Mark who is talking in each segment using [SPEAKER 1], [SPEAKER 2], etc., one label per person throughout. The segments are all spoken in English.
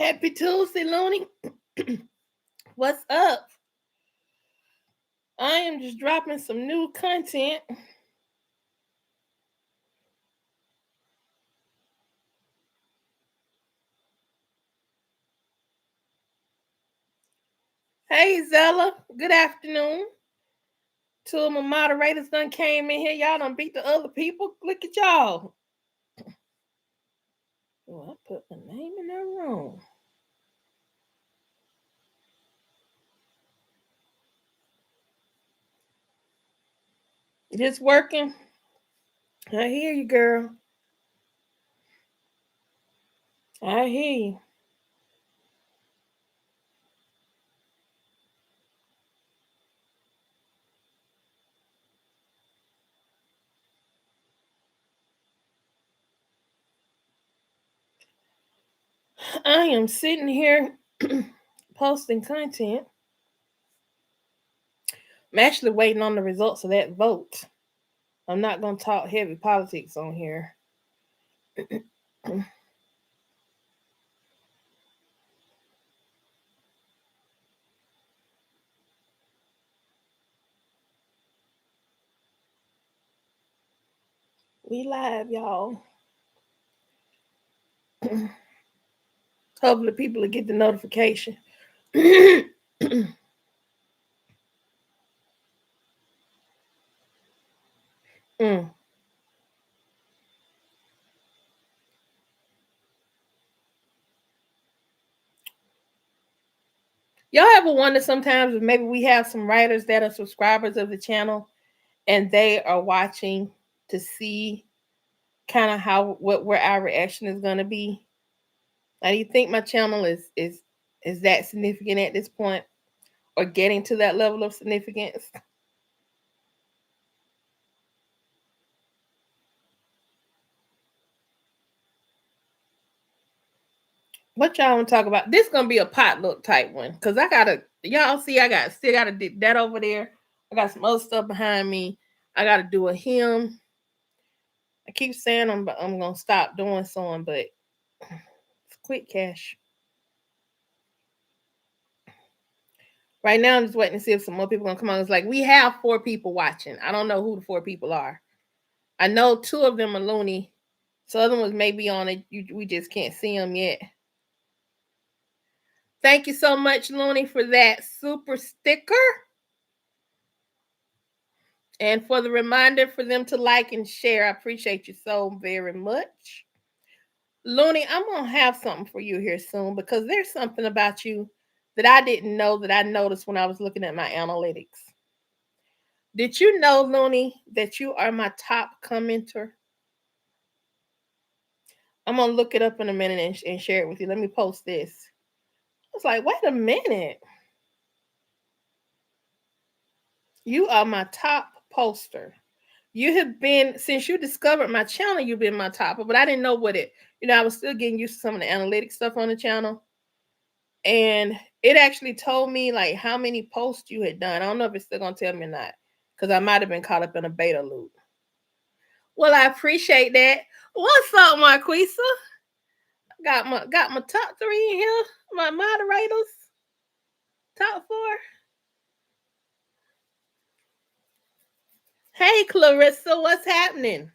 [SPEAKER 1] Happy Tuesday, Looney. What's up? I am just dropping some new content. Hey, Zella. Good afternoon. Two of my moderators done came in here. Y'all done beat the other people. Look at y'all. Oh, I put the name in there wrong. This working? I hear you, girl. I hear you. I am sitting here posting content. I'm actually waiting on the results of that vote. I'm not going to talk heavy politics on here. We live, y'all. Hopefully, people will get the notification. Mm. Y'all ever wonder sometimes if maybe we have some writers that are subscribers of the channel and they are watching to see kind of how what where our reaction is gonna be? Now, do you think my channel is that significant at this point or getting to that level of significance? What y'all want to talk about? This gonna be a potluck type one because I gotta y'all see I got still gotta do that over there. I got some other stuff behind me. I gotta do a hymn. I keep saying I'm gonna stop doing some, but it's quick cash. Right now, I'm just waiting to see if some more people gonna come on. It's like we have 4 people watching. I don't know who the 4 people are. I know 2 of them are loony. So other ones may be on it. We just can't see them yet. Thank you so much, Looney, for that super sticker. And for the reminder for them to like and share. I appreciate you so very much. Looney, I'm going to have something for you here soon because there's something about you that I didn't know that I noticed when I was looking at my analytics. Did you know, Looney, that you are my top commenter? I'm going to look it up in a minute and share it with you. Let me post this. I was like, wait a minute. You are my top poster. You have been, since you discovered my channel, you've been my topper, but I didn't know what it, I was still getting used to some of the analytic stuff on the channel. And it actually told me like how many posts you had done. I don't know if it's still gonna tell me or not, because I might have been caught up in a beta loop. Well, I appreciate that. What's up, Marquisa? Got my top 3 in here. My moderators, top 4. Hey, Clarissa, what's happening?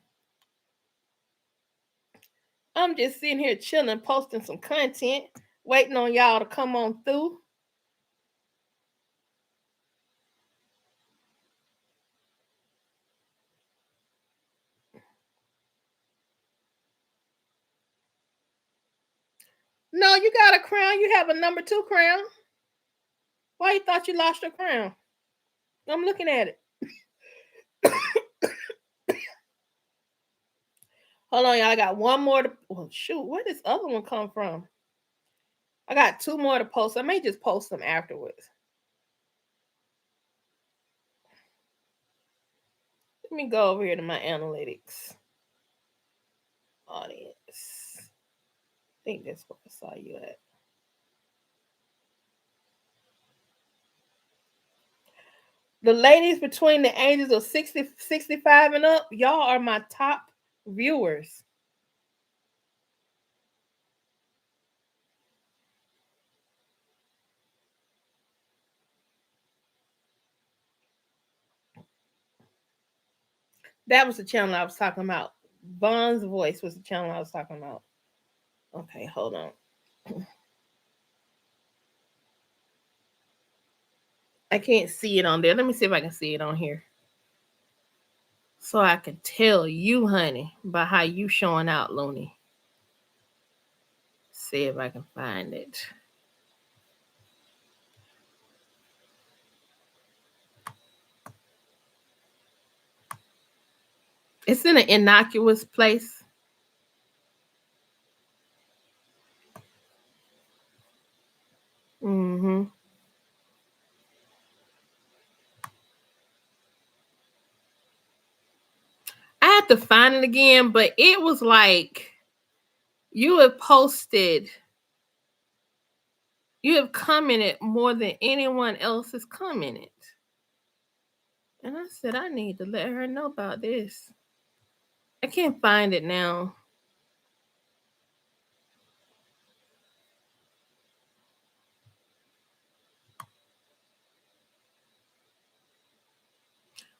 [SPEAKER 1] I'm just sitting here chilling, posting some content, waiting on y'all to come on through. No, you got a crown. You have a number 2 crown. Why you thought you lost your crown? I'm looking at it. Hold on, y'all. I got one more to. Oh, shoot, where did this other one come from? I got 2 more to post. I may just post them afterwards. Let me go over here to my analytics. Audience. I think that's where I saw you at. The ladies between the ages of 65 and up, y'all are my top viewers. That was the channel I was talking about. Von's Voice was the channel I was talking about. Okay, hold on. I can't see it on there. Let me see if I can see it on here. So I can tell you, honey, by how you showing out, Looney. See if I can find it. It's in an innocuous place. Mm-hmm. I have to find it again, but it was like you have posted, you have commented more than anyone else has commented. And I said, I need to let her know about this. I can't find it now.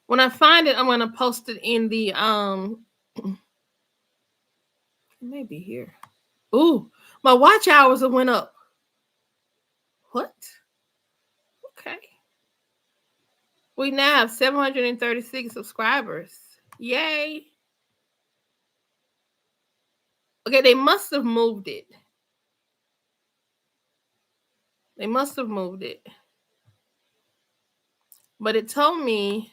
[SPEAKER 1] When I find it, I'm gonna post it in the maybe here. Ooh, my watch hours have went up. What? Okay. We now have 736 subscribers. Yay. Okay, they must have moved it. They must have moved it. But it told me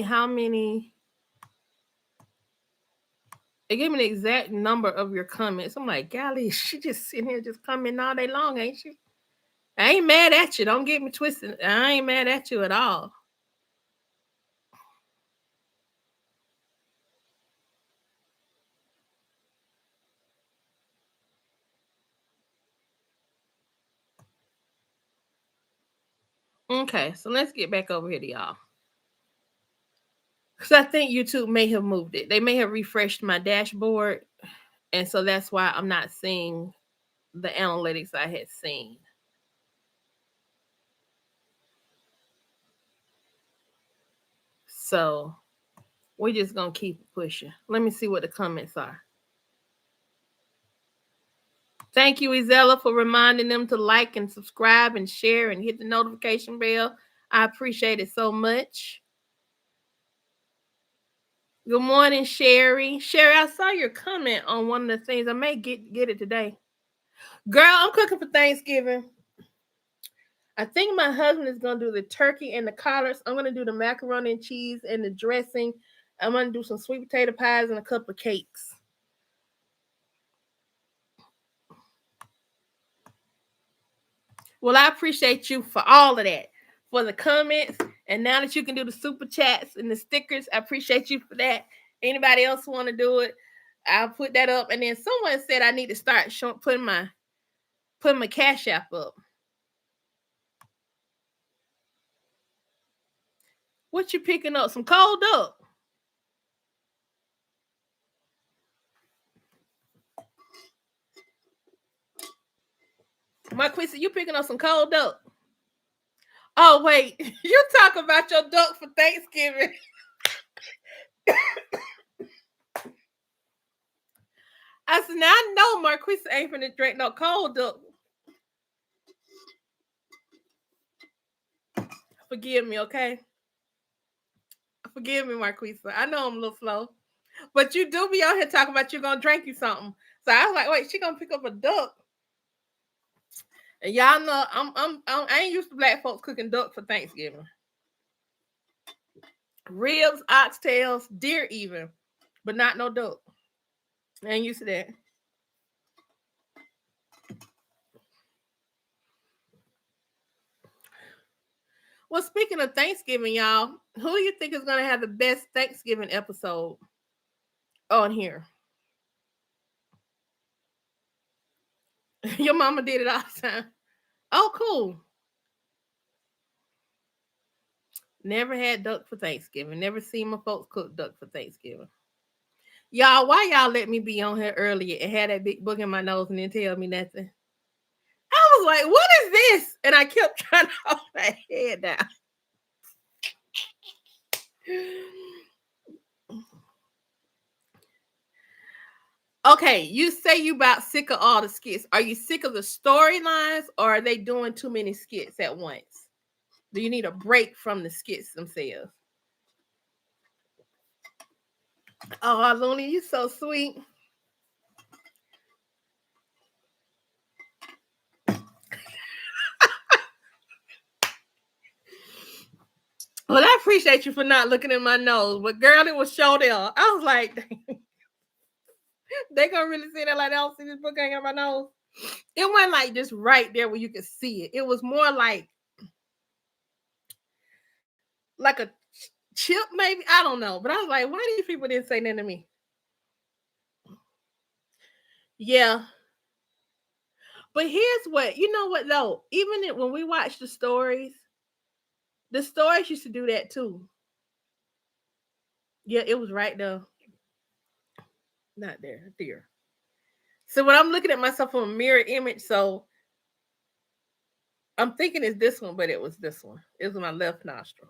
[SPEAKER 1] how many. It gave me the exact number of your comments. I'm like, golly, she just sitting here just commenting all day long, ain't she? I ain't mad at you. Don't get me twisted. I ain't mad at you at all. Okay, so let's get back over here to y'all. Because I think YouTube may have moved it. They may have refreshed my dashboard. And so that's why I'm not seeing the analytics I had seen. So we're just going to keep pushing. Let me see what the comments are. Thank you, Izella, for reminding them to like and subscribe and share and hit the notification bell. I appreciate it so much. Good morning, Sherry. Sherry, I saw your comment on one of the things. I may get it today. Girl, I'm cooking for Thanksgiving. I think my husband is going to do the turkey and the collards. I'm going to do the macaroni and cheese and the dressing. I'm going to do some sweet potato pies and a couple of cakes. Well, I appreciate you for all of that, for the comments. And now that you can do the super chats and the stickers, I appreciate you for that. Anybody else want to do it? I'll put that up. And then someone said I need to start putting my Cash App up. What you picking up? Some cold duck. Marquisa, you picking up some cold duck? Oh wait, you talk about your duck for Thanksgiving. I said, now I know Marquisa ain't finna drink no cold duck. Forgive me, okay? Forgive me, Marquisa. I know I'm a little slow, but you do be out here talking about you gonna drink you something. So I was like, wait, she gonna pick up a duck? And y'all know I ain't used to black folks cooking duck for Thanksgiving. Ribs, oxtails, deer even, but not no duck. I ain't used to that. Well, speaking of Thanksgiving, y'all, who do you think is gonna have the best Thanksgiving episode on here? Your mama did it all the time. Oh, cool. Never had duck for Thanksgiving. Never seen my folks cook duck for Thanksgiving. Y'all, why y'all let me be on here earlier and had that big book in my nose and then tell me nothing? I was like, what is this? And I kept trying to hold my head down. Okay, you say you about sick of all the skits. Are you sick of the storylines, or are they doing too many skits at once? Do you need a break from the skits themselves? Oh, Looney, you so sweet. Well, I appreciate you for not looking at my nose, but girl, it was show there. I was like, they gonna really see that like they don't see this book hanging on my nose. It wasn't like just right there where you could see it. It was more like a chip, maybe. I don't know. But I was like, why these people didn't say nothing to me? Yeah. But here's what, you know what though? Even when we watch the stories used to do that too. Yeah, it was right there. Not there, there. So when I'm looking at myself on a mirror image, so I'm thinking it's this one, but it was this one. It was my left nostril,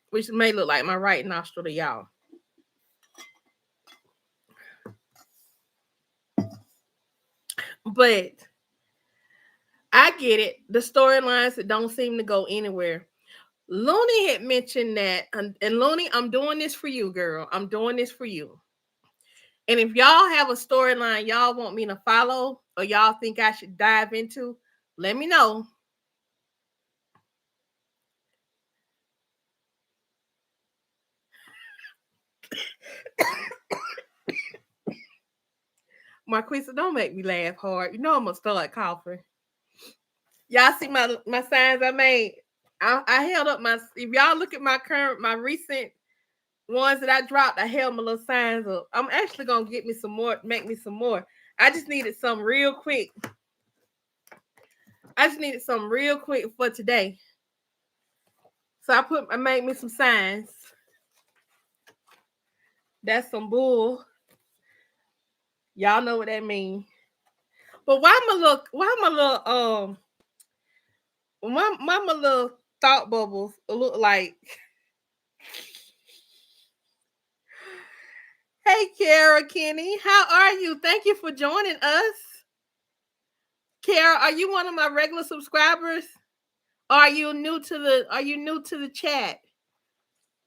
[SPEAKER 1] which may look like my right nostril to y'all. But I get it. The storylines that don't seem to go anywhere. Looney had mentioned that, and Looney, I'm doing this for you, girl. I'm doing this for you. And if y'all have a storyline y'all want me to follow, or y'all think I should dive into, let me know. Marquisa, don't make me laugh hard. You know I'm gonna start coughing. Y'all see my signs I made? I held up my. If y'all look at my recent ones that I dropped, I held my little signs up. I'm actually gonna get me some more, make me some more. I just needed some real quick. I just needed some real quick for today. So I made me some signs. That's some bull. Y'all know what that means. But why my little thought bubbles look like. Hey Kara Kenny, how are you? Thank you for joining us. Kara, are you one of my regular subscribers? Or are you new to the chat?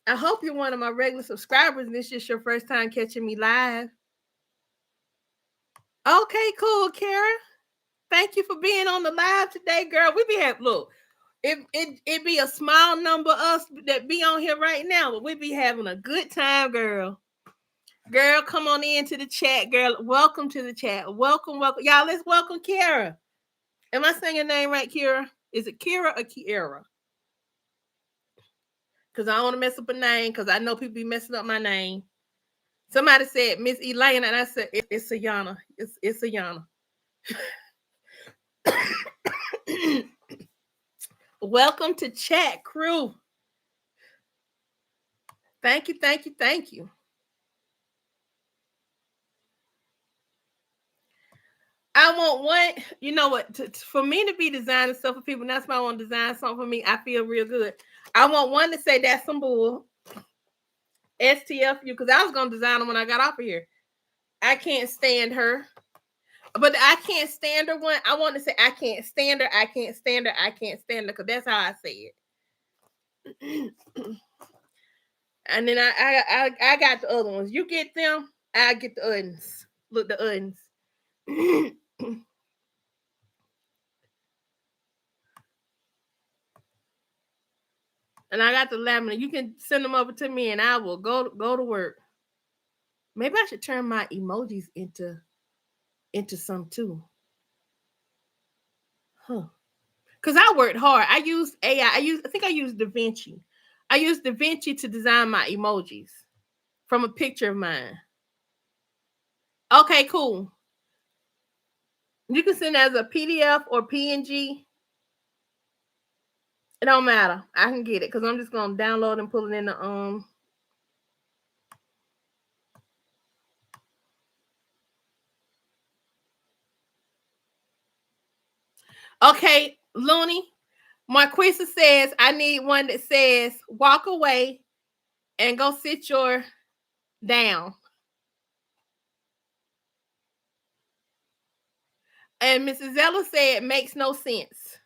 [SPEAKER 1] I hope you're one of my regular subscribers and this is your first time catching me live. Okay, cool, Kara. Thank you for being on the live today, girl. We be having look. It be a small number of us that be on here right now, but we be having a good time, girl. Girl, come on into the chat, girl. Welcome to the chat. Welcome. Y'all, let's welcome Kara. Am I saying your name right, Kira? Is it Kira or Kiera? Because I don't want to mess up a name, because I know people be messing up my name. Somebody said Miss Elaine, and I said it's Ayana. It's Ayana. Welcome to chat crew. Thank you, thank you, thank you. I want one, you know what, for me to be designing stuff for people, that's why I want to design something for me. I feel real good. I want one to say that's some bull. STFU, because I was going to design them when I got off of here. I can't stand her. But I can't stand her one. I want to say I can't stand her. I can't stand her. I can't stand her, because that's how I say it. And then I got the other ones. You get them, I get the others. Look, the others. And I got the laminate. You can send them over to me, and I will go to work. Maybe I should turn my emojis into some too. Huh. Because I worked hard. I used AI. I think I used DaVinci. I used DaVinci to design my emojis from a picture of mine. Okay, cool. You can send it as a PDF or PNG. It don't matter. I can get it because I'm just gonna download and pull it in the Okay, Looney. Marquisa says I need one that says walk away and go sit your down. And Mrs. Zeller said makes no sense.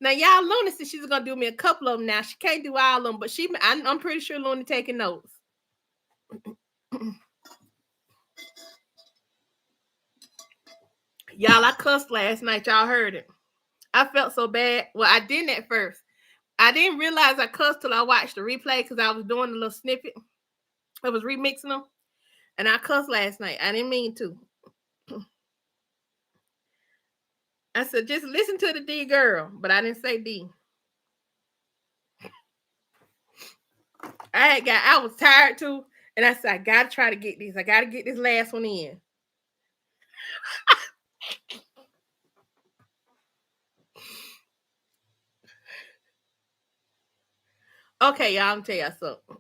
[SPEAKER 1] Now y'all, Looney said she's gonna do me a couple of them. Now she can't do all of them, but I'm pretty sure Looney taking notes. Y'all, I cussed last night. Y'all heard it. I felt so bad. Well, I didn't at first. I didn't realize I cussed till I watched the replay because I was doing a little snippet. I was remixing them, and I cussed last night. I didn't mean to. I said just listen to the D girl, but I didn't say D. I was tired too, and I said I gotta try to get this. I gotta get this last one in. Okay, y'all, I'm tell y'all something.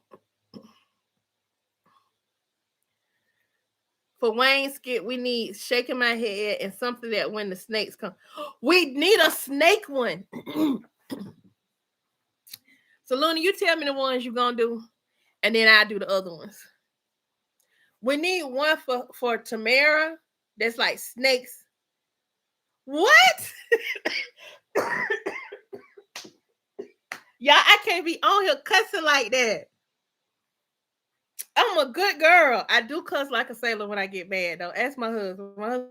[SPEAKER 1] For Wayne skit, we need shaking my head and something that when the snakes come. We need a snake one. So Luna, you tell me the ones you're gonna do, and then I do the other ones. We need one for Tamara that's like snakes. What? Y'all, I can't be on here cussing like that. I'm a good girl. I do cuss like a sailor when I get mad, though. Ask my husband. My husband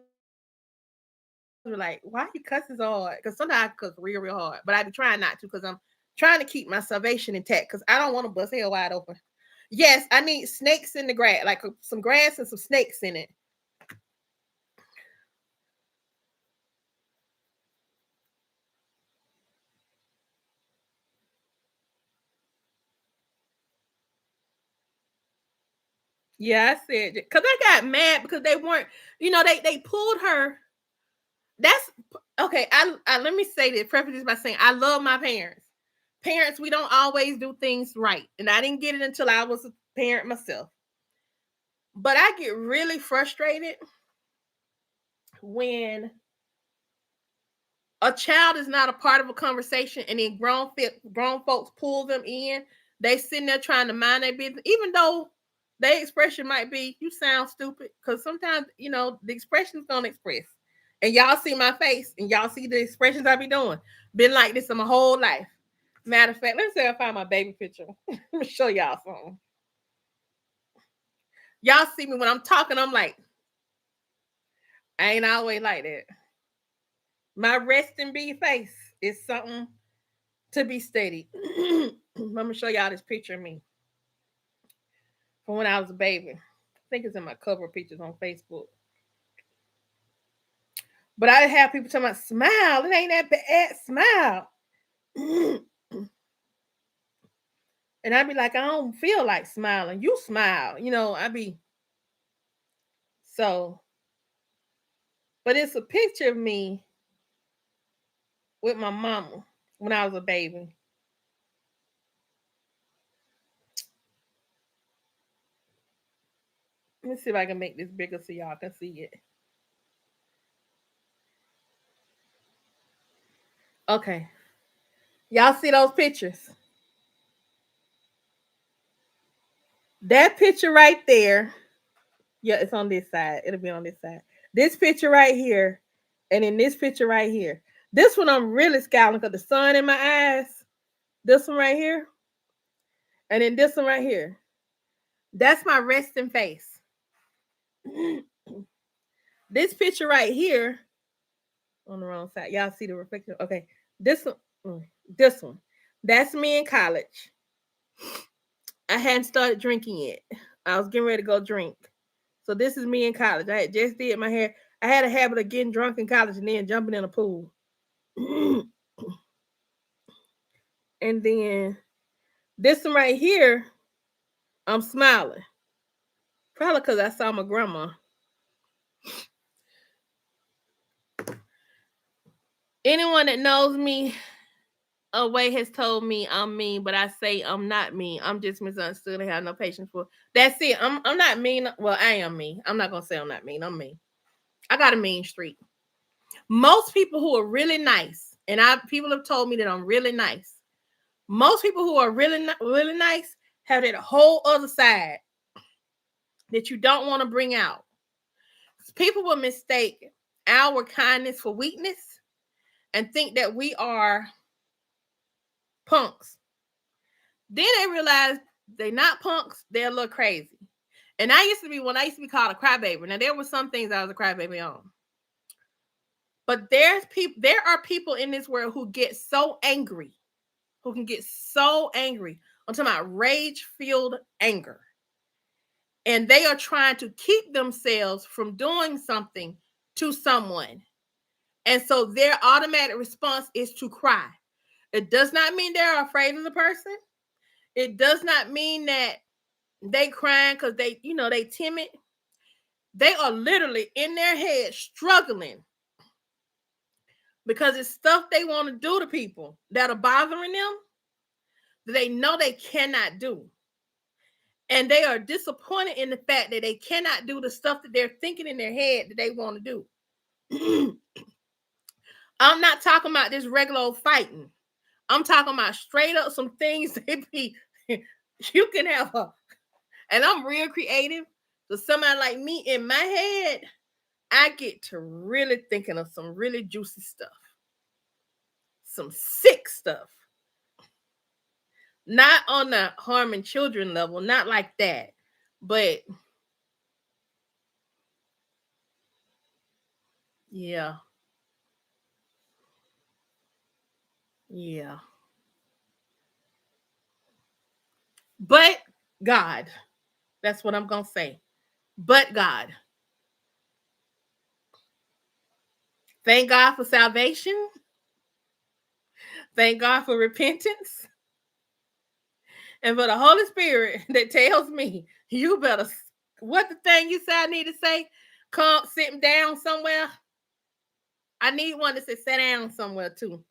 [SPEAKER 1] be like, why you cuss so hard? Because sometimes I cuss real, real hard. But I be trying not to because I'm trying to keep my salvation intact because I don't want to bust hell wide open. Yes, I need snakes in the grass, like some grass and some snakes in it. Yeah, I said because I got mad because they weren't, they pulled her. That's okay. I let me say this, preface this by saying I love my parents. Parents, we don't always do things right, and I didn't get it until I was a parent myself. But I get really frustrated when a child is not a part of a conversation and then grown folks pull them in. They sitting there trying to mind their business, even though their expression might be, you sound stupid. Because sometimes, the expressions don't express. And y'all see my face and y'all see the expressions I be doing. Been like this in my whole life. Matter of fact, let's say I find my baby picture. Let me show y'all something. Y'all see me when I'm talking, I'm like, I ain't always like that. My resting bee face is something to be studied. I'm gonna show y'all this picture of me from when I was a baby. I think it's in my cover pictures on Facebook. But I have people talking about smile. It ain't that bad. Smile. And I'd be like, I don't feel like smiling. You smile. I be so. But it's a picture of me with my mama when I was a baby. Let me see if I can make this bigger so y'all can see it. Okay. Y'all see those pictures? That picture right there. Yeah, it's on this side. It'll be on this side. This picture right here, and then this picture right here. This one I'm really scowling because the sun in my eyes. This one right here, and then this one right here. That's my resting face. This picture right here on the wrong side. Y'all see the reflection? Okay, this one, this one. That's me in college. I hadn't started drinking yet. I was getting ready to go drink. So this is me in college. I had just did my hair. I had a habit of getting drunk in college and then jumping in a pool. And then this one right here, I'm smiling. Probably because I saw my grandma. Anyone that knows me away has told me I'm mean, but I say I'm not mean. I'm just misunderstood and have no patience for. That's it. I'm not mean. Well, I am mean. I'm not gonna say I'm not mean. I'm mean. I got a mean streak. Most people who are really nice, and people have told me that I'm really nice. Most people who are really nice have that whole other side that you don't want to bring out. People will mistake our kindness for weakness and think that we are punks. Then they realize they're not punks, they're a little crazy. And I used to be called a crybaby. Now there were some things I was a crybaby on. But there are people in this world who get so angry, who can get so angry. I'm talking about rage-filled anger. And they are trying to keep themselves from doing something to someone. And so their automatic response is to cry. It does not mean they're afraid of the person. It does not mean that they crying because they timid. They are literally in their head struggling because it's stuff they want to do to people that are bothering them that they know they cannot do. And they are disappointed in the fact that they cannot do the stuff that they're thinking in their head that they want to do. I'm not talking about this regular old fighting. I'm talking about straight up some things that you can have and I'm real creative. So somebody like me in my head, I get to really thinking of some really juicy stuff. Some sick stuff. Not on the harming children level, not like that. But yeah. Yeah. But God. That's what I'm going to say. But God. Thank God for salvation. Thank God for repentance. And for the Holy Spirit that tells me, you better, what the thing you said I need to say? Come sit down somewhere. I need one that says sit down somewhere too.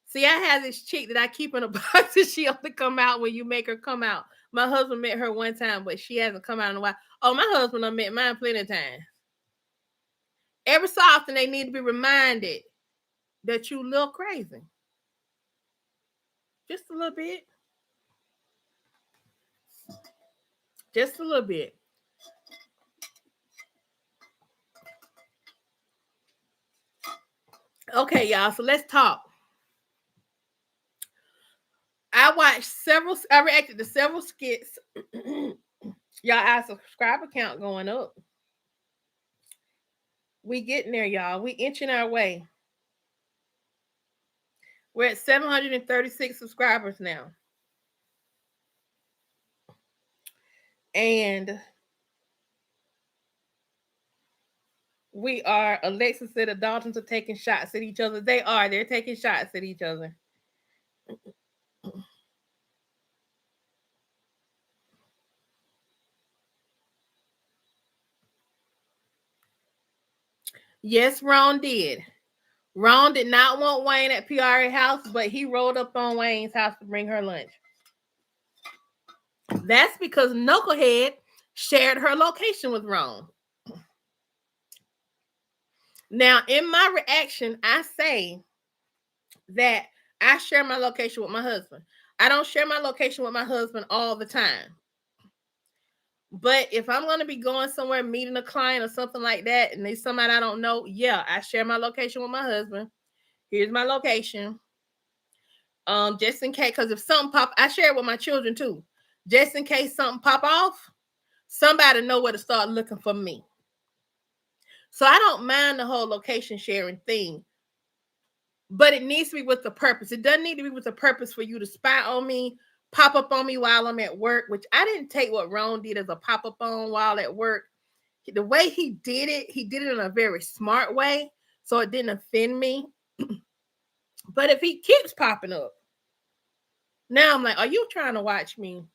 [SPEAKER 1] See, I have this chick that I keep in a box and she only come out when you make her come out. My husband met her one time, but she hasn't come out in a while. Oh, my husband done met mine plenty of times. Every so often they need to be reminded that you look crazy. Just a little bit. Just a little bit. Okay, y'all. So let's talk. I reacted to several skits. Y'all, our subscriber count going up. We getting there, y'all. We inching our way. We're at 736 subscribers now. And we are, Alexa said the Daltons are taking shots at each other. They are. They're taking shots at each other. Yes, Ron did. Ron did not want Wayne at PRA house, but he rolled up on Wayne's house to bring her lunch. That's because Knucklehead shared her location with Ron. Now, in my reaction, I say that I share my location with my husband. I don't share my location with my husband all the time. But if I'm going to be going somewhere, meeting a client or something like that, and there's somebody I don't know, yeah, I share my location with my husband. Here's my location. Just in case, because if something pop, I share it with my children too. Just in case something pop off, somebody know where to start looking for me. So I don't mind the whole location sharing thing. But it needs to be with the purpose. It doesn't need to be with the purpose for you to spy on me, pop up on me while I'm at work, which I didn't take what Ron did as a pop up on while at work. The way he did it in a very smart way, so it didn't offend me. But if he keeps popping up, now I'm like, are you trying to watch me?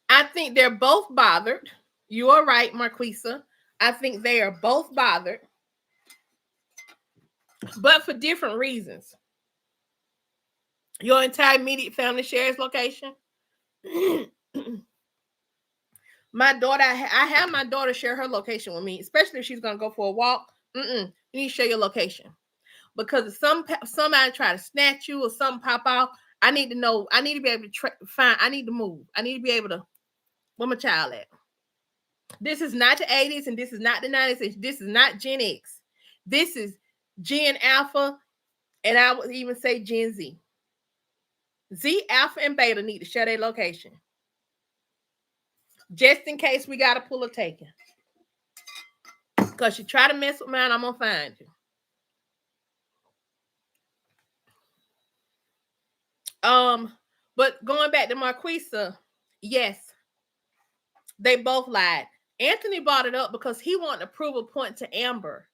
[SPEAKER 1] I think they're both bothered. You are right, Marquisa. I think they are both bothered, but for different reasons. Your entire immediate family shares location. My daughter, I have my daughter share her location with me, especially if she's gonna go for a walk. You need to share your location because if somebody try to snatch you or something pop out, I need to know. I need to be able to find. I need to move. I need to be able to. Where my child at? This is not the 80s and this is not the 90s. This is not Gen X. This is Gen Alpha, and I would even say Gen Z. Z, Alpha, and Beta need to share their location just in case we gotta pull a taken. Cause you try to mess with mine, I'm gonna find you. But going back to Marquisa, yes, they both lied. Anthony brought it up because he wanted to prove a point to Amber.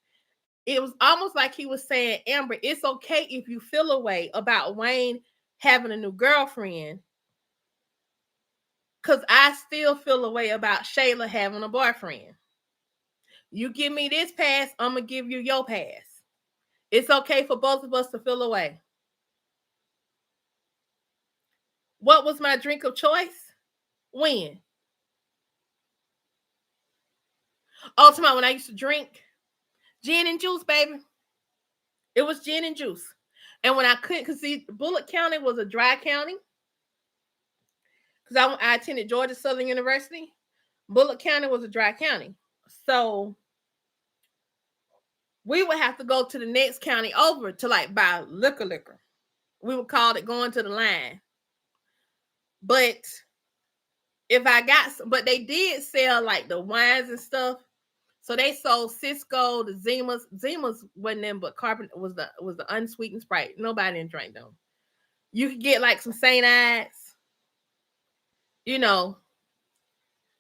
[SPEAKER 1] It was almost like he was saying, Amber, it's okay if you feel a way about Wayne having a new girlfriend. Because I still feel a way about Shayla having a boyfriend. You give me this pass, I'm going to give you your pass. It's okay for both of us to feel a way. What was my drink of choice? When? Oh, tomorrow when I used to drink gin and juice, baby. It was gin and juice. And when I couldn't, because see, Bullitt County was a dry county. Because I attended Georgia Southern University. Bullitt County was a dry county. So we would have to go to the next county over to like buy liquor. We would call it going to the line. But if I got some, but they did sell like the wines and stuff. So they sold Cisco, the Zimas. Zimas wasn't them, but Carpenter was the unsweetened Sprite. Nobody didn't drink them. You could get like some St. Ides. You know,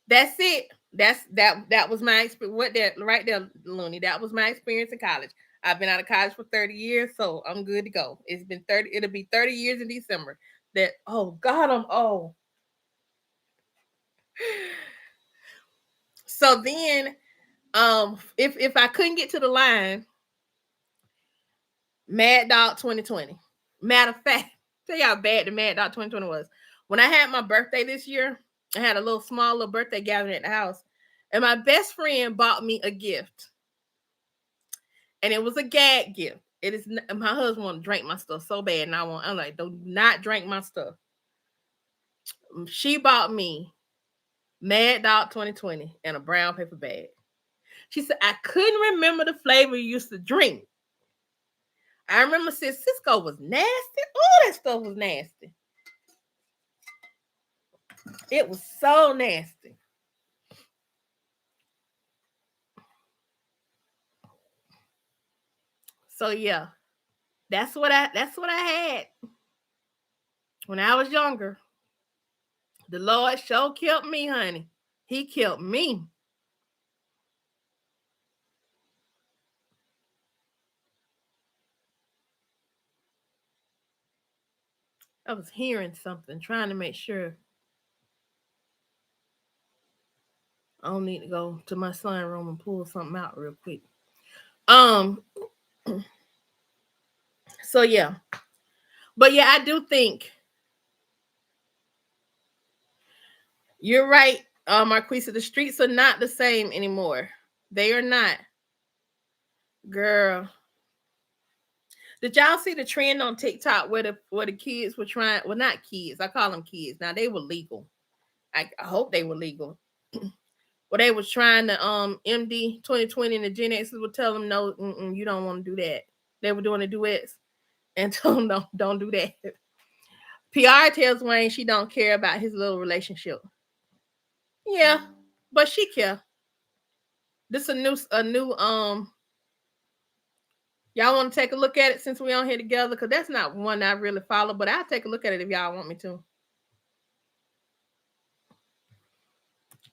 [SPEAKER 1] that's it. That was my experience. What that right there, Looney. That was my experience in college. I've been out of college for 30 years, so I'm good to go. It's been 30. It'll be 30 years in December. That oh God, I'm old. So then, if I couldn't get to the line, Mad Dog 2020. Matter of fact, tell you how bad the Mad Dog 2020 was. When I had my birthday this year, I had a small little birthday gathering at the house, and my best friend bought me a gift, and it was a gag gift. It is my husband want to drink my stuff so bad, and I'm like, do not drink my stuff. She bought me Mad Dog 2020 in a brown paper bag. She said, I couldn't remember the flavor you used to drink. I remember Cisco was nasty. Oh, that stuff was nasty. It was so nasty. So yeah, that's what I had when I was younger. The Lord sure kept me, honey. He kept me. I was hearing something, trying to make sure. I don't need to go to my son room and pull something out real quick. Um, so yeah. But yeah, I do think you're right, Marquisa. The streets are not the same anymore. They are not. Girl. Did y'all see the trend on TikTok where the kids were trying? Well, not kids. I call them kids. Now they were legal. I hope they were legal. Where they was trying to MD 2020 and the Gen X's would tell them no, you don't want to do that. They were doing the duets and told them no, don't do that. PR tells Wayne she don't care about his little relationship. Yeah, but she care. This a new y'all want to take a look at it since we on here together? Because that's not one I really follow, but I'll take a look at it if y'all want me to.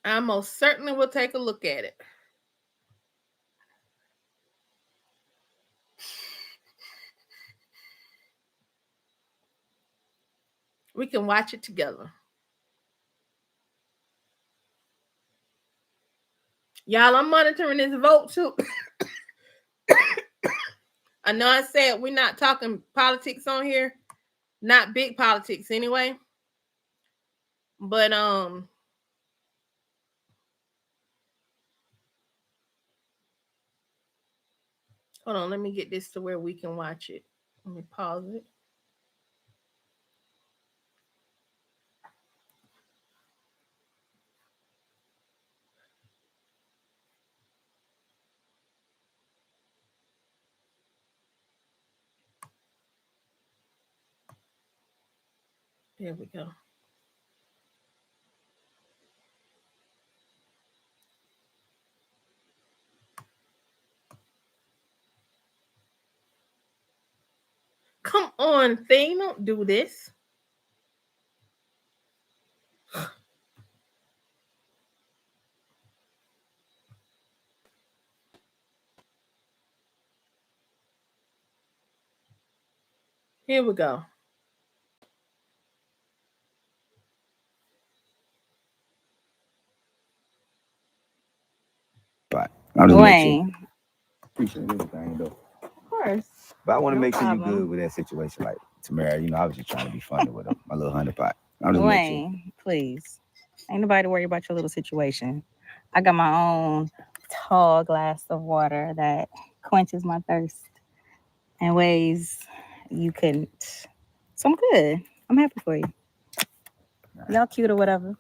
[SPEAKER 1] I most certainly will take a look at it. We can watch it together. Y'all, I'm monitoring this vote too. I know I said we're not talking politics on here, not big politics anyway. But Hold on, let me get this to where we can watch it. Let me pause it. There we go. Come on, thing, don't do this. Here we go.
[SPEAKER 2] But I want to make sure.
[SPEAKER 3] Dwayne,
[SPEAKER 2] Appreciate everything though.
[SPEAKER 3] of course,
[SPEAKER 2] But I want to
[SPEAKER 3] no
[SPEAKER 2] make sure you good
[SPEAKER 3] problem.
[SPEAKER 2] with that situation. Like Tamara, I was just trying to be funny with him, my little honey pot. I'll just make sure.
[SPEAKER 3] Dwayne, please. Ain't nobody worry about your little situation. I got my own tall glass of water that quenches my thirst in ways you couldn't. So I'm good. I'm happy for you. Y'all cute or whatever.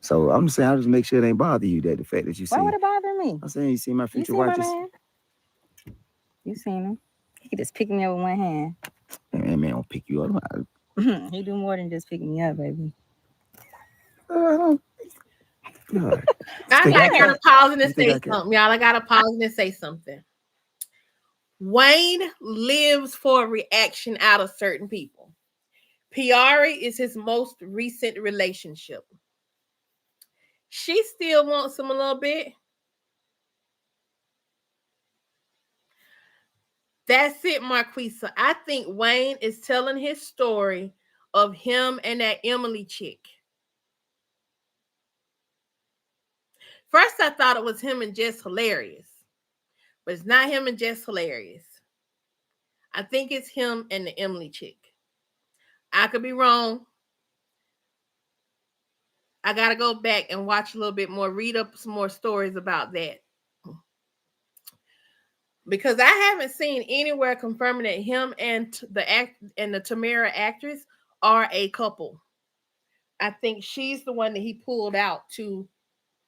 [SPEAKER 2] So I'm saying I'll just make sure it ain't bother you that the fact that you
[SPEAKER 3] Why would
[SPEAKER 2] see.
[SPEAKER 3] it bother me?
[SPEAKER 2] I'm saying you see my
[SPEAKER 3] You
[SPEAKER 2] future
[SPEAKER 3] see my
[SPEAKER 2] watches.
[SPEAKER 3] man? You seen him? He could just pick me up with one hand.
[SPEAKER 2] Man, don't pick you up.
[SPEAKER 3] He do more than just pick me up, baby.
[SPEAKER 2] I don't. God.
[SPEAKER 1] I
[SPEAKER 2] Think I
[SPEAKER 1] gotta
[SPEAKER 2] can?
[SPEAKER 1] kind of pause and
[SPEAKER 2] You think
[SPEAKER 1] say
[SPEAKER 2] I can?
[SPEAKER 1] something, y'all. I gotta pause and say something. Wayne lives for a reaction out of certain people. Piari is his most recent relationship. She still wants him a little bit. That's it, Marquisa. I think Wayne is telling his story of him and that Emily chick. First, I thought it was him and Jess Hilarious, but it's not him and Jess Hilarious. I think it's him and the Emily chick. I could be wrong. I got to go back and watch a little bit more, read up some more stories about that. Because I haven't seen anywhere confirming that him and the Tamara actress are a couple. I think she's the one that he pulled out to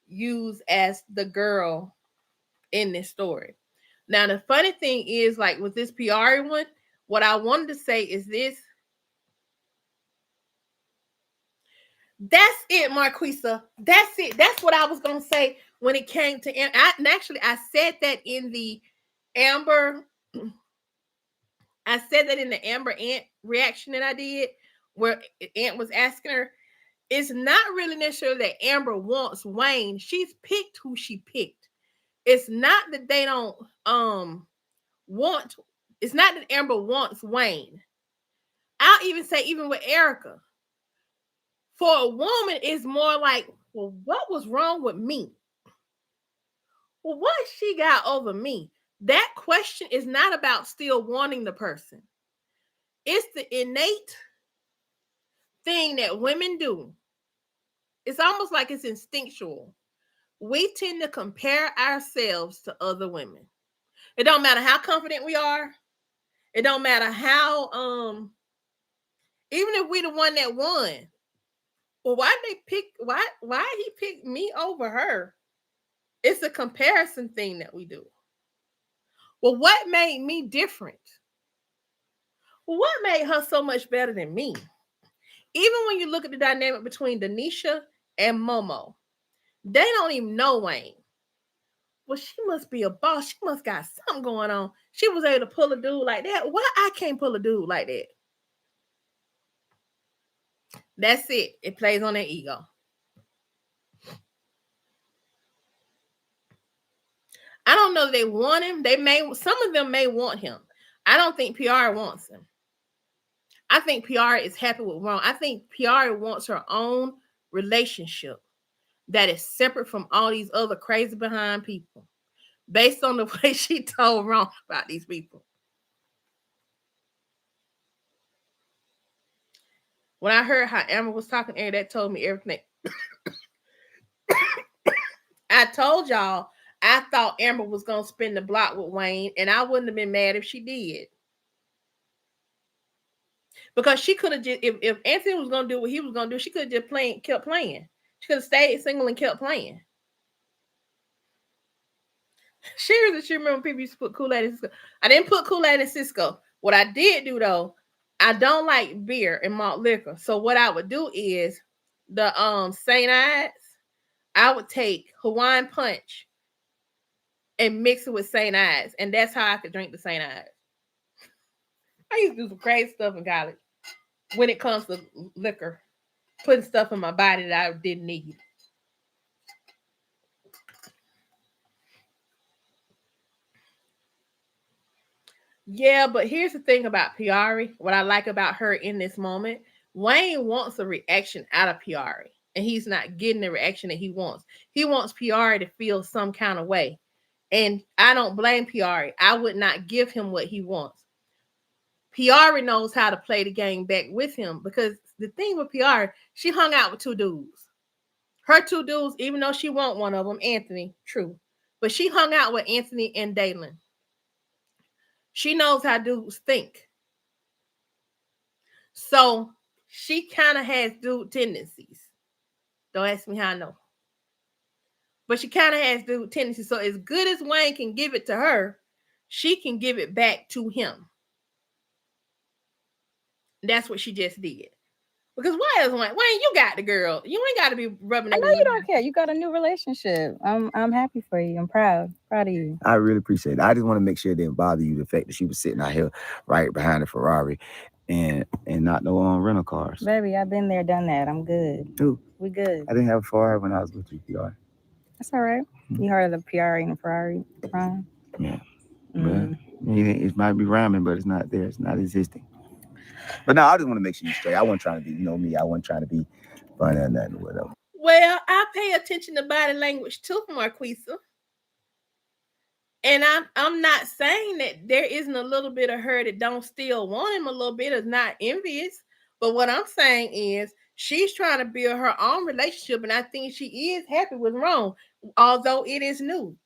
[SPEAKER 1] use as the girl in this story. Now the funny thing is, like with this PR one, what I wanted to say is this. That's it, Marquisa. That's it. That's what I was gonna say when it came to actually I said that in the Amber. I said that in the Amber Ant reaction that I did, where Ant was asking her. It's not really necessarily that Amber wants Wayne. She's picked who she picked. It's not that they don't want. It's not that Amber wants Wayne. I'll even say, even with Erica, for a woman, it's more like, well, what was wrong with me? Well, what she got over me? That question is not about still wanting the person. It's the innate thing that women do. It's almost like it's instinctual. We tend to compare ourselves to other women. It don't matter how confident we are. It don't matter how even if we the one that won. Well, why they pick why he picked me over her? It's a comparison thing that we do. Well, what made me different? Well, what made her so much better than me? Even when you look at the dynamic between Denisha and Momo, they don't even know Wayne. Well, she must be a boss. She must got something going on. She was able to pull a dude like that. Why I can't pull a dude like that? That's it. It plays on their ego. I don't know if they want him. Some of them may want him. I don't think PR wants him. I think PR is happy with Ron. I think PR wants her own relationship that is separate from all these other crazy behind people. Based on the way she told Ron about these people. When I heard how Amber was talking to her, that told me everything. I told y'all I thought Amber was gonna spin the block with Wayne, and I wouldn't have been mad if she did. Because she could have just, if Anthony was gonna do what he was gonna do, she could have just kept playing. She could have stayed single and kept playing. She remember people used to put Kool-Aid in Cisco. I didn't put Kool-Aid in Cisco. What I did do though, I don't like beer and malt liquor. So what I would do is the St. Ides, I would take Hawaiian punch and mix it with St. Ides, and that's how I could drink the St. Ides. I used to do some crazy stuff in college when it comes to liquor, putting stuff in my body that I didn't need. Yeah, but here's the thing about Piari. What I like about her in this moment, Wayne wants a reaction out of Piari, and he's not getting the reaction that he wants. He wants Piari to feel some kind of way, and I don't blame Piari. I would not give him what he wants. Piari knows how to play the game back with him because the thing with Piari, she hung out with two dudes. Her two dudes, even though she want one of them, Anthony, true, but she hung out with Anthony and Dalen. She knows how dudes think. So she kind of has dude tendencies. Don't ask me how I know. But she kind of has dude tendencies. So as good as Wayne can give it to her, she can give it back to him. That's what she just did. Because why is Wayne? Wayne, you got the girl. You ain't got to be rubbing
[SPEAKER 3] I
[SPEAKER 1] it.
[SPEAKER 3] know you don't care. You got a new relationship. I'm happy for you. I'm proud of you.
[SPEAKER 2] I really appreciate it. I just want to make sure it didn't bother you, the fact that she was sitting out here right behind the Ferrari and not no rental cars.
[SPEAKER 3] Baby, I've been there, done that. I'm good.
[SPEAKER 2] Dude,
[SPEAKER 3] we good.
[SPEAKER 2] I didn't have a Ferrari when I was with you, PR.
[SPEAKER 3] That's all right. Mm-hmm. You heard of the PR and the Ferrari, Ron?
[SPEAKER 2] Yeah. Mm-hmm. Well, it might be rhyming, but it's not there. It's not existing. But no, I just want to make sure you're straight. I wasn't trying to be, me, I wasn't trying to be funny or nothing or whatever.
[SPEAKER 1] Well, I pay attention to body language too, Marquisa. And I'm not saying that there isn't a little bit of her that don't still want him a little bit, is not envious. But what I'm saying is she's trying to build her own relationship, and I think she is happy with Ron, although it is new.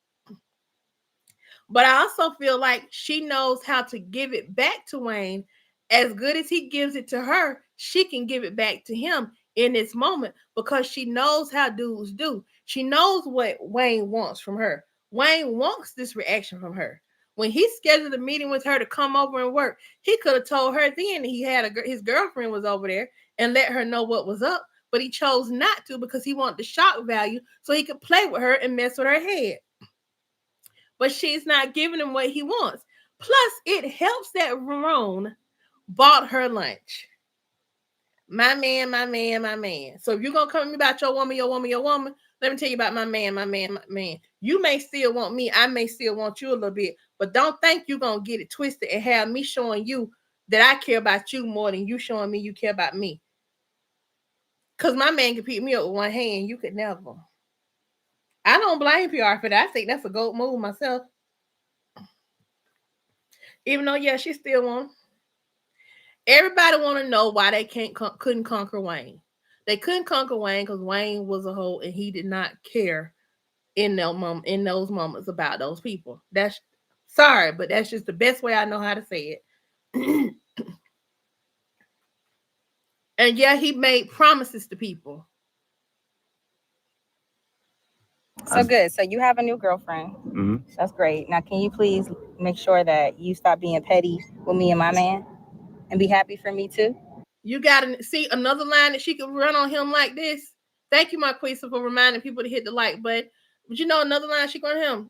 [SPEAKER 1] But I also feel like she knows how to give it back to Wayne. As good as he gives it to her, she can give it back to him in this moment because she knows how dudes do. She knows what Wayne wants from her. Wayne wants this reaction from her. When he scheduled a meeting with her to come over and work, he could have told her then that he had his girlfriend was over there and let her know what was up. But he chose not to because he wanted the shock value so he could play with her and mess with her head. But she's not giving him what he wants. Plus, it helps that Ron bought her lunch. My man, my man, my man. So if you're going to come to me about your woman, let me tell you about my man, my man, my man. You may still want me. I may still want you a little bit. But don't think you're going to get it twisted and have me showing you that I care about you more than you showing me you care about me. Because my man can pick me up with one hand. You could never. I don't blame PR for that. I think that's a goat move myself. Even though, yeah, she still won. Everybody want to know why they couldn't conquer Wayne. They couldn't conquer Wayne because Wayne was a hoe and he did not care in those moments about those people. That's sorry, but that's just the best way I know how to say it. And yeah, he made promises to people.
[SPEAKER 3] So good. So you have a new girlfriend. Mm-hmm. That's great. Now, can you please make sure that you stop being petty with me and my man and be happy for me too?
[SPEAKER 1] You got to see another line that she could run on him like this. Thank you, Marquisa, for reminding people to hit the like button. But you know another line she going to him.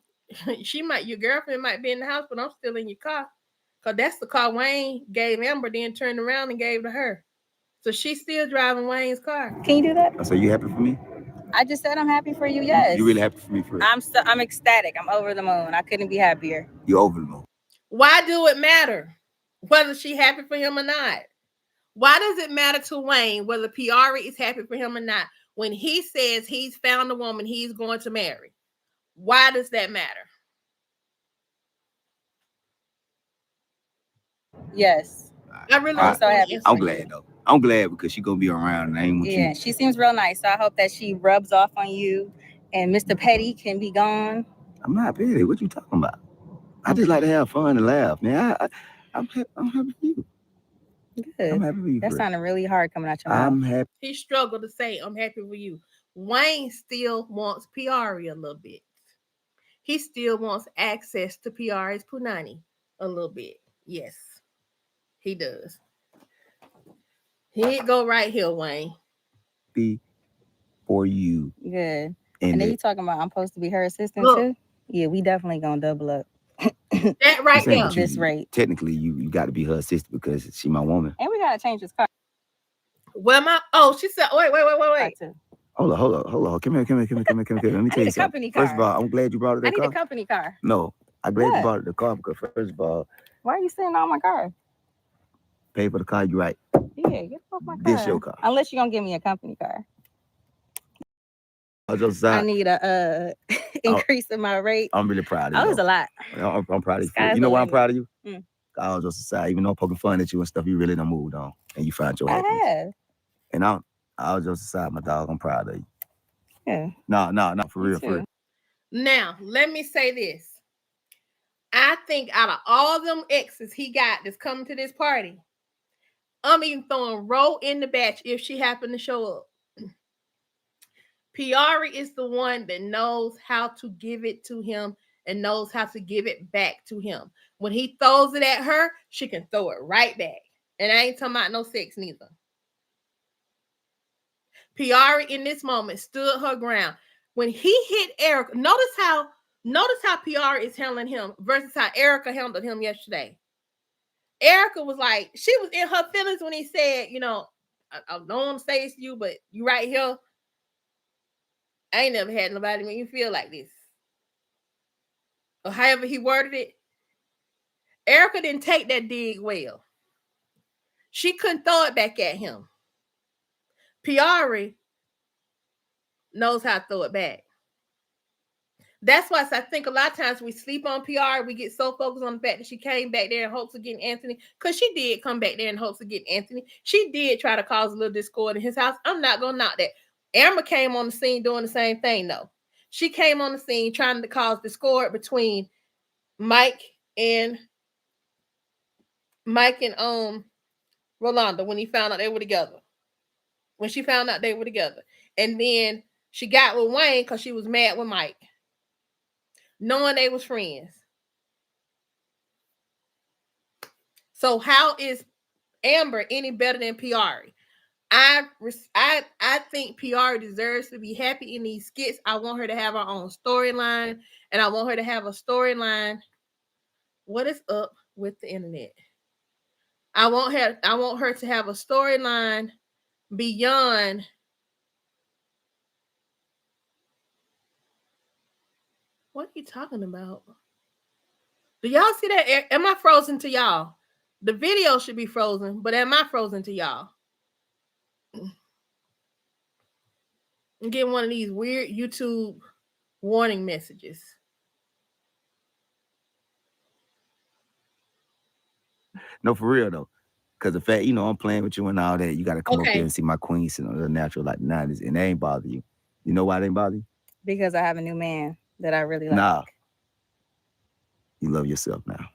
[SPEAKER 1] Your girlfriend might be in the house, but I'm still in your car. Because that's the car Wayne gave Amber, then turned around and gave to her. So she's still driving Wayne's car.
[SPEAKER 3] Can you do that?
[SPEAKER 2] So you happy for me?
[SPEAKER 3] I just said I'm happy for you, yes.
[SPEAKER 2] You really happy for me for it?
[SPEAKER 3] I'm ecstatic. I'm over the moon. I couldn't be happier.
[SPEAKER 2] You over the moon.
[SPEAKER 1] Why do it matter whether she happy for him or not? Why does it matter to Wayne whether Piari is happy for him or not when he says he's found a woman he's going to marry? Why does that matter?
[SPEAKER 3] Yes.
[SPEAKER 1] I'm so happy.
[SPEAKER 2] I'm glad though. I'm glad because she's gonna be around and I ain't with you.
[SPEAKER 3] Yeah, she seems real nice. So I hope that she rubs off on you and Mr. Petty can be gone.
[SPEAKER 2] I'm not petty. What you talking about? I just like to have fun and laugh, man. I'm happy for you.
[SPEAKER 3] Good.
[SPEAKER 2] I'm happy for you.
[SPEAKER 3] That sounded really hard coming out your mouth.
[SPEAKER 2] I'm happy.
[SPEAKER 1] He struggled to say, I'm happy for you. Wayne still wants Piari a little bit. He still wants access to Piari's Punani a little bit. Yes, he does. Here go right here, Wayne.
[SPEAKER 2] Be for you.
[SPEAKER 3] Good. And then you talking about I'm supposed to be her assistant too? Yeah, we definitely gonna double up.
[SPEAKER 1] That right there.
[SPEAKER 3] This rate.
[SPEAKER 2] Technically, you got to be her assistant because she my woman.
[SPEAKER 3] And we gotta change his car.
[SPEAKER 1] Well, she said, wait.
[SPEAKER 2] Hold on. Come here. Let me tell you something. First of all, I'm glad you brought it.
[SPEAKER 3] I need a company car.
[SPEAKER 2] No, I'm glad you brought the car because first of all,
[SPEAKER 3] why are you sitting on my car?
[SPEAKER 2] Pay for the car, you right.
[SPEAKER 3] Yeah, get off my car.
[SPEAKER 2] This your car.
[SPEAKER 3] Unless you're gonna give me a company car.
[SPEAKER 2] I
[SPEAKER 3] need a increase in my rate.
[SPEAKER 2] I'm really proud of you.
[SPEAKER 3] That was a lot.
[SPEAKER 2] I'm proud of you. You know why I'm proud of you? I was just aside, even though I'm poking fun at you and stuff, you really done moved on and you found your happiness.
[SPEAKER 3] I have.
[SPEAKER 2] And I was just aside, my dog. I'm proud of you.
[SPEAKER 3] Yeah.
[SPEAKER 2] No, for real.
[SPEAKER 1] Now, let me say this. I think out of all them exes he got that's coming to this party, I'm even throwing Ro in the batch if she happened to show up. Piari is the one that knows how to give it to him and knows how to give it back to him. When he throws it at her, she can throw it right back. And I ain't talking about no sex neither. Piari in this moment stood her ground. When he hit Erica, notice how Piari is handling him versus how Erica handled him yesterday. Erica was like, she was in her feelings when he said, I don't want to say it's you, but you right here. I ain't never had nobody make me feel like this. Or however he worded it. Erica didn't take that dig well. She couldn't throw it back at him. Piari knows how to throw it back. That's why I think a lot of times we sleep on Piari. We get so focused on the fact that she came back there in hopes of getting Anthony. Because she did come back there in hopes of getting Anthony. She did try to cause a little discord in his house. I'm not going to knock that. Amber came on the scene doing the same thing, though. She came on the scene trying to cause discord between Mike and Rolanda when he found out they were together. When she found out they were together. And then she got with Wayne because she was mad with Mike. Knowing they was friends. So how is Amber any better than Piari? I think Piari deserves to be happy in these skits. I want her to have her own storyline. And I want her to have a storyline. What is up with the internet? I want her to have a storyline beyond what are you talking about? Do y'all see that? Am I frozen to y'all? The video should be frozen, but am I frozen to y'all? I'm getting one of these weird YouTube warning messages.
[SPEAKER 2] No, for real though. Because the fact, I'm playing with you and all that, you got to come up here and see my queen sitting on the natural like the 90s, and they ain't bother you. You know why they ain't bother you?
[SPEAKER 3] Because I have a new man that I really like.
[SPEAKER 2] Nah. You love yourself now.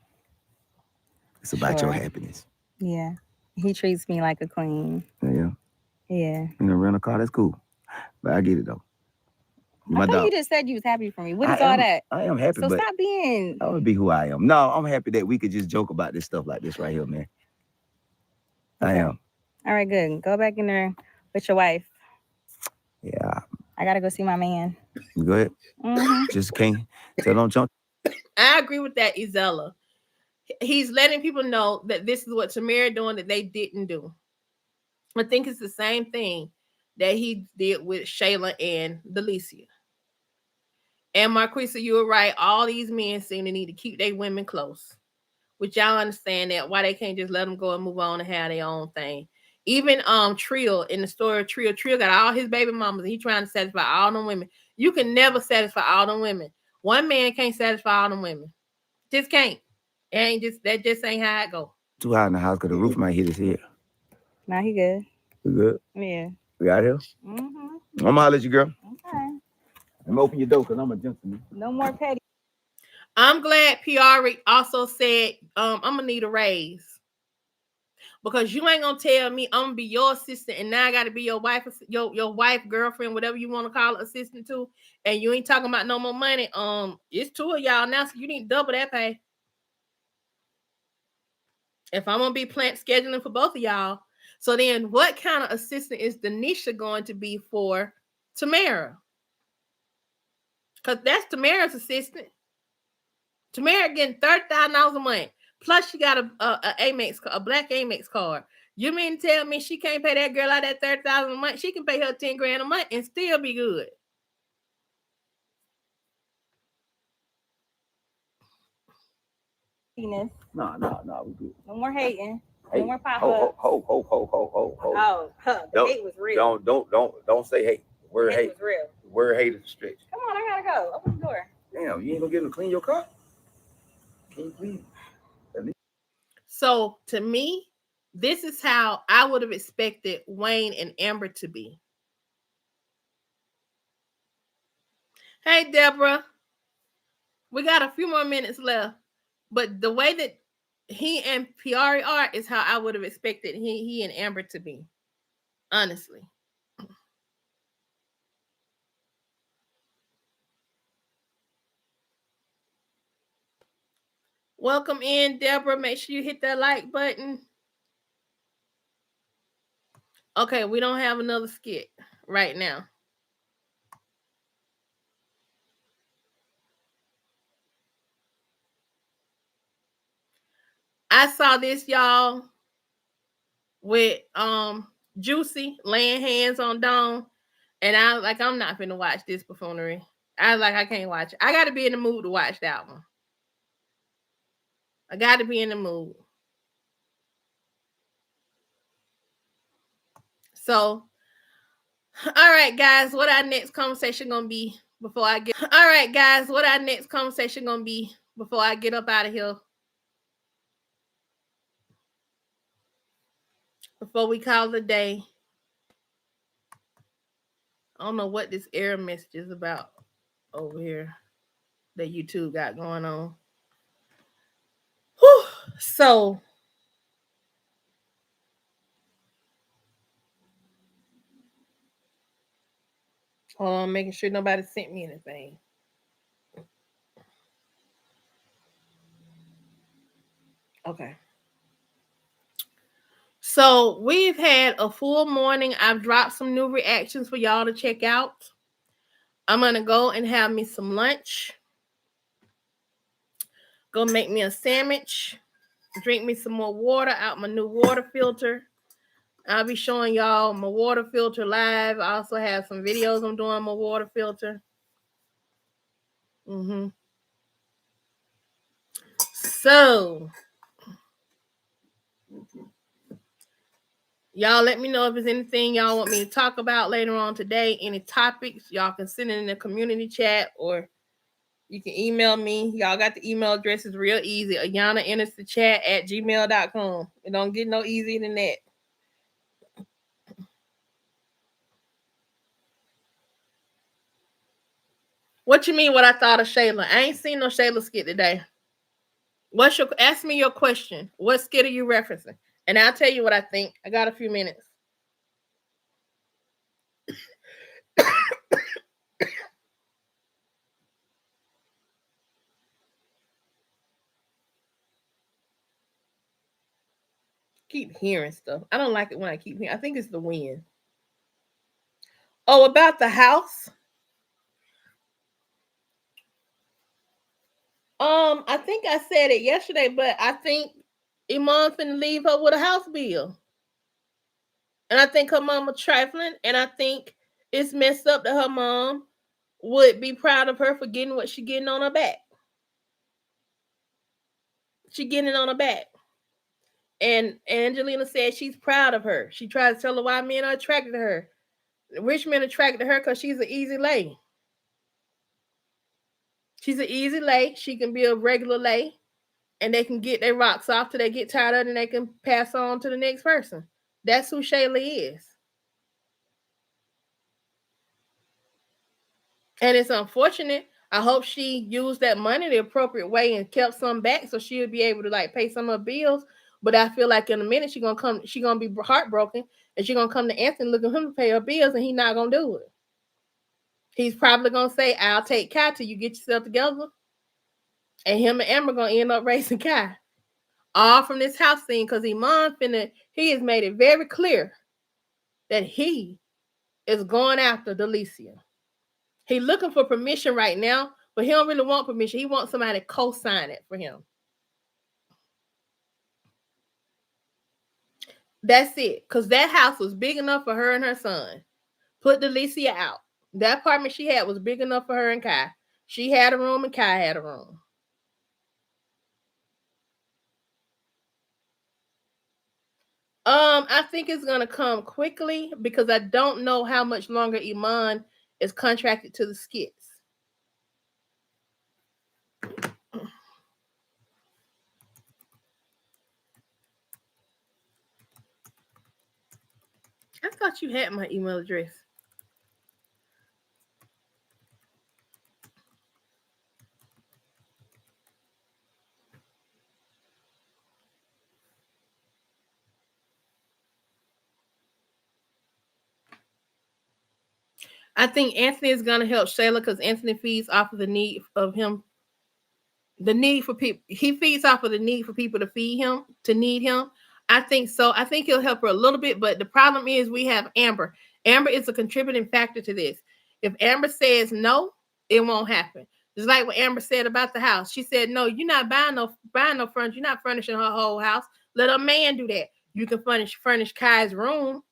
[SPEAKER 2] It's about your happiness.
[SPEAKER 3] Yeah. He treats me like a queen.
[SPEAKER 2] Yeah.
[SPEAKER 3] Yeah.
[SPEAKER 2] Rent a car, that's cool. But I get it though.
[SPEAKER 3] I thought you just said you was happy for me. What is all that?
[SPEAKER 2] I am happy.
[SPEAKER 3] So stop being.
[SPEAKER 2] I want to be who I am. No, I'm happy that we could just joke about this stuff like this right here, man. Okay. I am.
[SPEAKER 3] All right, good. Go back in there with your wife.
[SPEAKER 2] Yeah.
[SPEAKER 3] I gotta go see my man.
[SPEAKER 2] Go ahead. Mm-hmm. Just can't. So don't jump.
[SPEAKER 1] I agree with that, Izella. He's letting people know that this is what Tamara doing that they didn't do. I think it's the same thing that he did with Shayla and Delicia. And Marquisa, you were right. All these men seem to need to keep their women close. Which y'all understand that why they can't just let them go and move on and have their own thing. Even Trill, in the story of Trill got all his baby mamas and he trying to satisfy all them women. You can never satisfy all them women. One man can't satisfy all them women. Just can't. That just ain't how it go.
[SPEAKER 2] Too hot in the house because the roof might hit his head.
[SPEAKER 3] Nah, he good.
[SPEAKER 2] You good?
[SPEAKER 3] Yeah.
[SPEAKER 2] We out here? Mm-hmm. I'm gonna holler at you, girl.
[SPEAKER 3] Okay.
[SPEAKER 2] Let me open your door because I'm a gentleman.
[SPEAKER 3] No more petty.
[SPEAKER 1] I'm glad Piari also said, I'm gonna need a raise. Because you ain't gonna tell me I'm gonna be your assistant and now I gotta be your wife, your wife, girlfriend, whatever you want to call it, assistant to, and you ain't talking about no more money. It's two of y'all now, so you need double that pay. If I'm gonna be plant scheduling for both of y'all, so then what kind of assistant is Denisha going to be for Tamara? Because that's Tamara's assistant. Tamara getting $30,000 a month. Plus, she got a Amex, a black Amex card. You mean to tell me she can't pay that girl out that $30,000 a month? She can pay her 10 grand a month and still be good.
[SPEAKER 2] No, we good.
[SPEAKER 3] No more hating.
[SPEAKER 2] Hey,
[SPEAKER 3] no more pop ups.
[SPEAKER 2] Ho.
[SPEAKER 3] Oh, the hate was real.
[SPEAKER 2] Don't say hate. The word hate
[SPEAKER 3] was real.
[SPEAKER 2] The word hate is a stretch.
[SPEAKER 3] Come on, I gotta go. Open the door.
[SPEAKER 2] Damn, you ain't gonna get him to clean your car? Can you please?
[SPEAKER 1] So to me, this is how I would have expected Wayne and Amber to be. Hey, Deborah. We got a few more minutes left. But the way that he and Piari are is how I would have expected he and Amber to be. Honestly. Welcome in, Deborah. Make sure you hit that like button. Okay, we don't have another skit right now. I saw this, y'all, with Juicy laying hands on Dawn, and I'm not finna watch this buffoonery. I can't watch it. I gotta be in the mood to watch that one. I gotta be in the mood. So, all right, guys, what our next conversation gonna be before I get? All right, guys, what our next conversation gonna be before I get up out of here? Before we call it a day. I don't know what this error message is about over here that YouTube got going on. Whew. So, hold on, making sure nobody sent me anything. Okay. So we've had a full morning. I've dropped some new reactions for y'all to check out. I'm gonna go and have me some lunch. Go make me a sandwich. Drink me some more water out my new water filter. I'll be showing y'all my water filter live. I also have some videos I'm doing my water filter. So, y'all let me know if there's anything y'all want me to talk about later on today. Any topics, y'all can send it in the community chat or you can email me. Y'all got the email address. It's real easy. Ayana enters the chat at gmail.com. It don't get no easier than that. What you mean what I thought of Shayla? I ain't seen no Shayla skit today. Ask me your question. What skit are you referencing? And I'll tell you what I think. I got a few minutes. Keep hearing stuff. I don't like it when I keep hearing. I think it's the wind. Oh, about the house. I think I said it yesterday, but I think Iman finna leave her with a house bill. And I think her mama trifling, and I think it's messed up that her mom would be proud of her for getting what she getting on her back. She getting it on her back. And Angelina said she's proud of her. She tried to tell her why men are attracted to her. Rich men attracted to her because she's an easy lay. She's an easy lay. She can be a regular lay. And they can get their rocks off till they get tired of it and they can pass on to the next person. That's who Shayla is. And it's unfortunate. I hope she used that money the appropriate way and kept some back so she'll be able to like pay some of her bills. But I feel like in a minute she gonna be heartbroken and she gonna come to Anthony looking for him to pay her bills and he not gonna do it. He's probably gonna say, "I'll take Kai till you get yourself together," and him and Amber gonna end up raising Kai. All from this house scene because he has made it very clear that he is going after Delicia. He looking for permission right now, but he don't really want permission. He wants somebody to co-sign it for him. That's it. Because that house was big enough for her and her son. Put Delicia out. That apartment she had was big enough for her and Kai. She had a room and Kai had a room. I think it's gonna come quickly because I don't know how much longer Iman is contracted to the skits. I thought you had my email address. I think Anthony is gonna help Shayla because Anthony feeds off of the need of him, the need for people. He feeds off of the need for people to feed him, to need him. I think so. I think he'll help her a little bit, but the problem is we have Amber. Amber is a contributing factor to this. If Amber says no, it won't happen. Just like what Amber said about the house. She said, "No, you're not buying no furniture. You're not furnishing her whole house. Let a man do that. You can furnish Kai's room."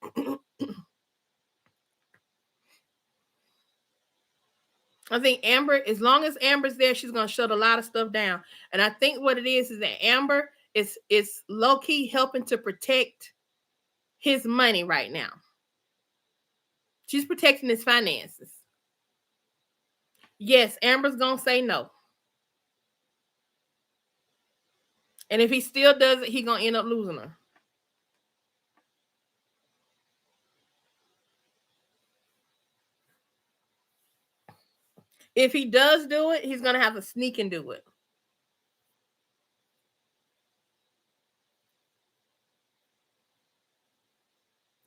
[SPEAKER 1] I think Amber, as long as Amber's there, she's gonna shut a lot of stuff down. And I think what it is that Amber is low key helping to protect his money right now. She's protecting his finances. Yes, Amber's gonna say no. And if he still does it, he gonna end up losing her. If he does do it, he's gonna have to sneak and do it.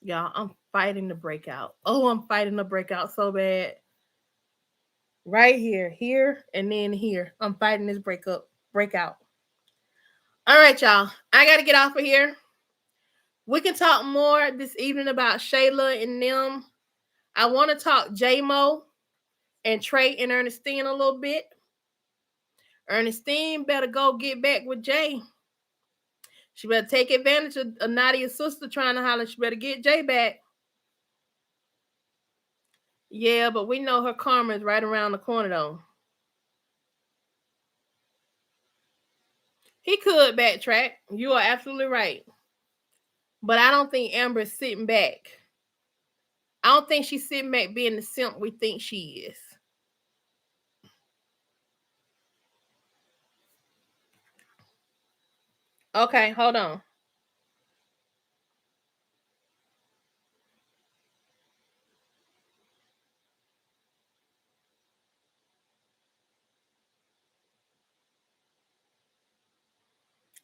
[SPEAKER 1] Y'all, I'm fighting the breakout. Oh, I'm fighting the breakout so bad. Right here, and then here. I'm fighting this breakout. All right, y'all. I gotta get off of here. We can talk more this evening about Shayla and them. I want to talk J-Mo and Trey and Ernestine a little bit. Ernestine better go get back with Jay. She better take advantage of Nadia's sister trying to holler. She better get Jay back. Yeah, but we know her karma is right around the corner, though. He could backtrack. You are absolutely right. But I don't think Amber's sitting back. I don't think she's sitting back being the simp we think she is. Okay, hold on.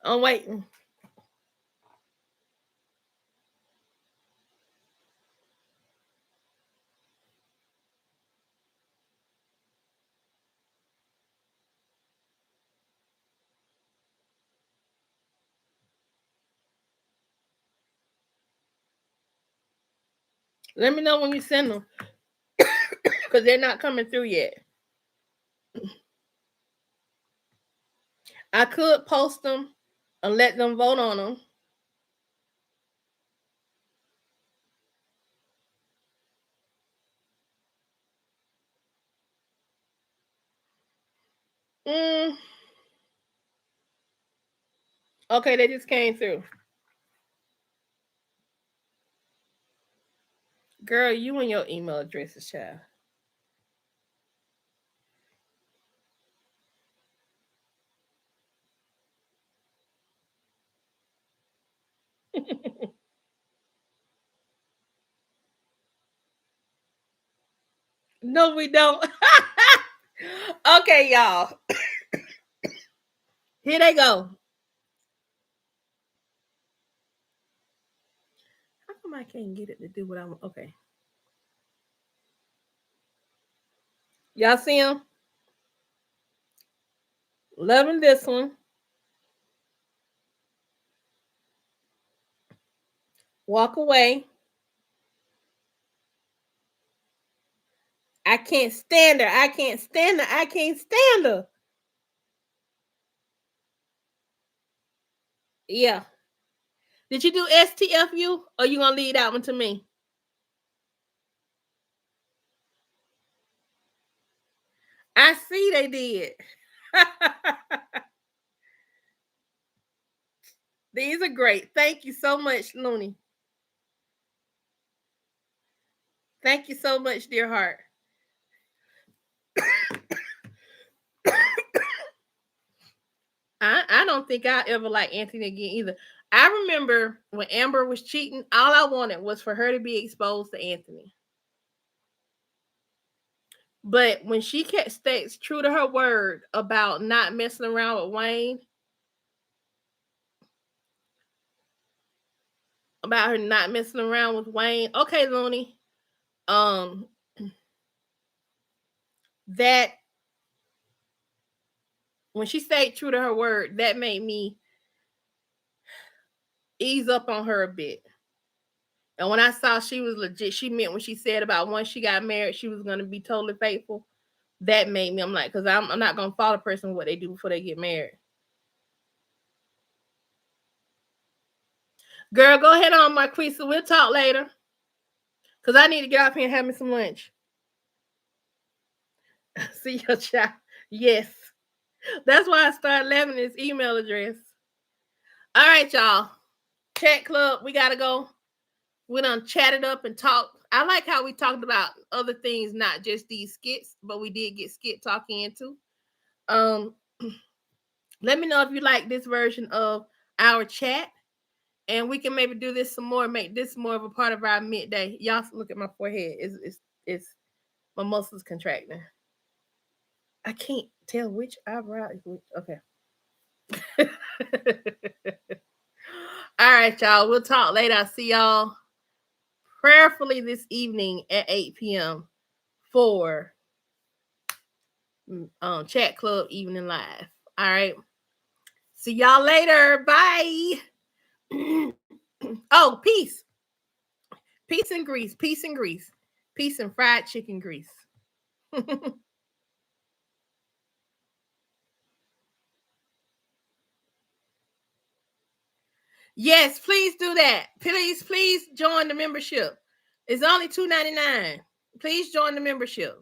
[SPEAKER 1] I'm waiting. Let me know when you send them because they're not coming through yet. I could post them and let them vote on them. Mm, okay, they just came through. Girl, you and your email addresses, child. No, we don't. Okay, y'all. Here they go. How come I can't get it to do what I want? Okay. Y'all see them? Loving this one. Walk away. I can't stand her. I can't stand her. I can't stand her. Yeah. Did you do STFU or you gonna leave that one to me? I see they did. These are great. Thank you so much, Looney. Thank you so much, dear heart. I don't think I'll ever like Anthony again either. I remember when Amber was cheating, all I wanted was for her to be exposed to Anthony. But when she kept stays true to her word about not messing around with Wayne, about her not messing around with Wayne. Okay, Looney. Um, that when she stayed true to her word, that made me ease up on her a bit. And when I saw she was legit, she meant when she said about once she got married, she was going to be totally faithful. That made me, I'm like, because I'm not going to follow a person what they do before they get married. Girl, go ahead on, Marquisa. We'll talk later. Because I need to get off here and have me some lunch. See your child. Yes. That's why I started laughing his email address. All right, y'all. Chat club, we got to go. We done chatted up and talked. I like how we talked about other things, not just these skits, but we did get skit talking into. Um, let me know if you like this version of our chat, and we can maybe do this some more. Make this more of a part of our midday. Y'all look at my forehead. It's my muscles contracting. I can't tell which eyebrow is which. Okay. All right, y'all. We'll talk later. I'll see y'all prayerfully this evening at 8 p.m. for Chat Club Evening Live. All right. See y'all later. Bye. Oh, peace. Peace and grease. Peace and grease. Peace and fried chicken grease. Yes, please do that. Please join the membership. It's only $2.99. Please join the membership.